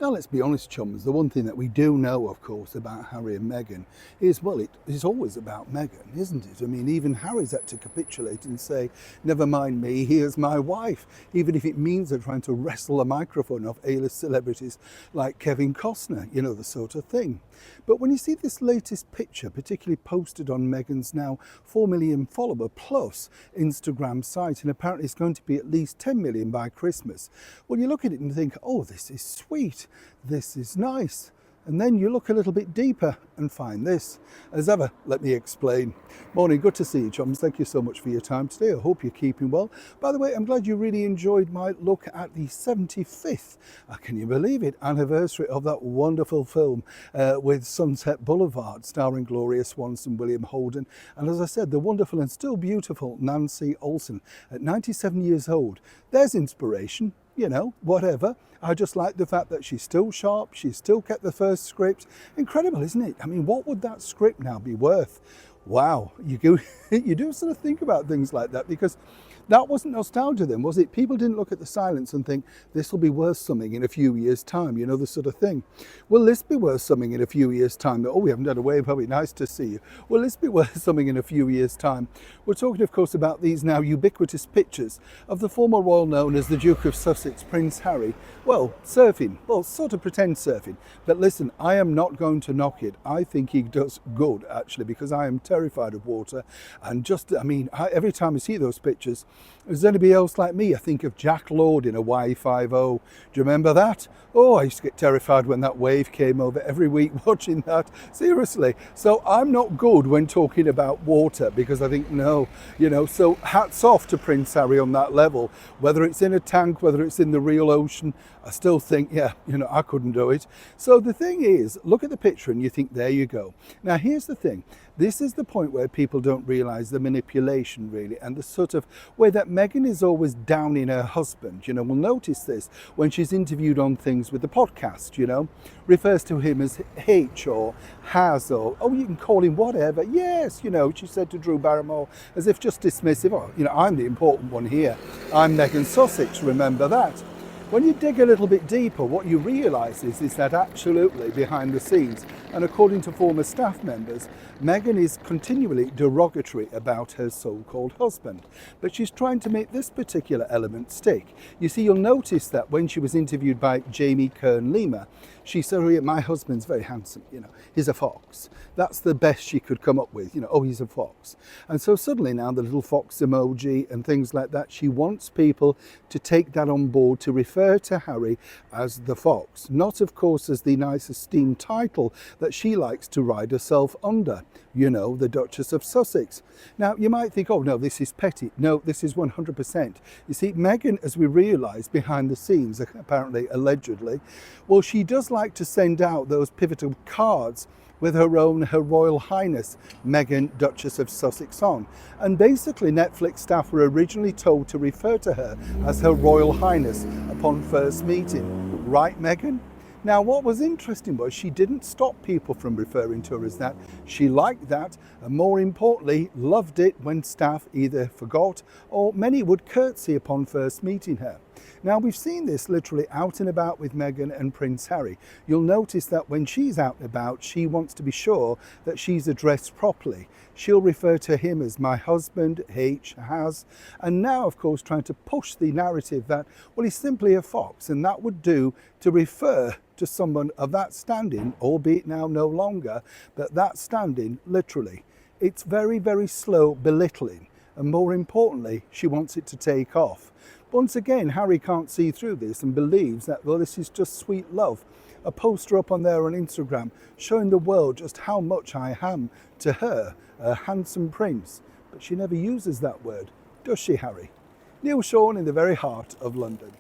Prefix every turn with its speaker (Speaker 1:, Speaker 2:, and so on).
Speaker 1: Now, let's be honest, chums, the one thing that we do know, of course, about Harry and Meghan is, well, it is always about Meghan, isn't it? I mean, even Harry's had to capitulate and say, never mind me, here's my wife, even if it means they're trying to wrestle a microphone off A-list celebrities like Kevin Costner, you know, the sort of thing. But when you see this latest picture, particularly posted on Meghan's now 4 million follower plus Instagram site, and apparently it's going to be at least 10 million by Christmas, well, you look at it and think, oh, this is sweet, this is nice. And then you look a little bit deeper and find this. As ever, let me explain. Morning, good to see you, chums. Thank you so much for your time today. I hope you're keeping well. By the way, I'm glad you really enjoyed my look at the 75th, can you believe it, anniversary of that wonderful film with Sunset Boulevard, starring Gloria Swanson, William Holden, and as I said, the wonderful and still beautiful Nancy Olsen at 97 years old. There's inspiration. You know, whatever. I just like the fact that she's still sharp, she's still kept the first script. Incredible, isn't it? I mean, what would that script now be worth? Wow, you do sort of think about things like that, because that wasn't nostalgia then, was it? People didn't look at the silence and think, this will be worth something in a few years' time, you know, the sort of thing. Will this be worth something in a few years' time? Oh, we haven't had a wave, have we? Nice to see you. Will this be worth something in a few years' time? We're talking, of course, about these now ubiquitous pictures of the former royal known as the Duke of Sussex, Prince Harry, well, surfing, well, sort of pretend surfing. But listen, I am not going to knock it. I think he does good, actually, because I am terrified of water. And just, I mean, every time I see those pictures, is there anybody else like me? I think of Jack Lord in a Y50. Do you remember that? Oh, I used to get terrified when that wave came over every week watching that. Seriously. So I'm not good when talking about water, because I think, no, you know, so hats off to Prince Harry on that level. Whether it's in a tank, whether it's in the real ocean, I still think, yeah, you know, I couldn't do it. So the thing is, look at the picture and you think, there you go. Now, here's the thing. This is the point where people don't realise the manipulation, really, and the sort of way that Meghan is always downing her husband. You know, we'll notice this when she's interviewed on things with the podcast, you know, refers to him as H or has, or, oh, you can call him whatever. Yes, you know, she said to Drew Barrymore, as if just dismissive, oh, you know, I'm the important one here. I'm Meghan Sussex, remember that. When you dig a little bit deeper, what you realise is that absolutely behind the scenes, and according to former staff members, Meghan is continually derogatory about her so-called husband. But she's trying to make this particular element stick. You see, you'll notice that when she was interviewed by Jamie Kern-Lima, she said, oh, yeah, my husband's very handsome, you know, he's a fox. That's the best she could come up with, you know, oh, he's a fox. And so suddenly now the little fox emoji and things like that, she wants people to take that on board, to refer to Harry as the fox. Not, of course, as the nice esteemed title that she likes to ride herself under, you know, the Duchess of Sussex. Now, you might think, oh, no, this is petty. No, this is 100%. You see, Meghan, as we realise behind the scenes, apparently, allegedly, well, she does like to send out those pivotal cards with her Royal Highness Meghan, Duchess of Sussex on. And basically Netflix staff were originally told to refer to her as Her Royal Highness upon first meeting. Right, Meghan? Now, what was interesting was she didn't stop people from referring to her as that. She liked that, and more importantly, loved it when staff either forgot or many would curtsy upon first meeting her. Now, we've seen this literally out and about with Meghan and Prince Harry. You'll notice that when she's out and about, she wants to be sure that she's addressed properly. She'll refer to him as my husband, H, has, and now, of course, trying to push the narrative that, well, he's simply a fox, and that would do to refer to someone of that standing, albeit now no longer, but that standing, literally. It's very, very slow belittling, and more importantly, she wants it to take off. Once again, Harry can't see through this and believes that, well, this is just sweet love. A poster up on there on Instagram showing the world just how much I am to her, a handsome prince. But she never uses that word, does she, Harry? Neil Sean in the very heart of London.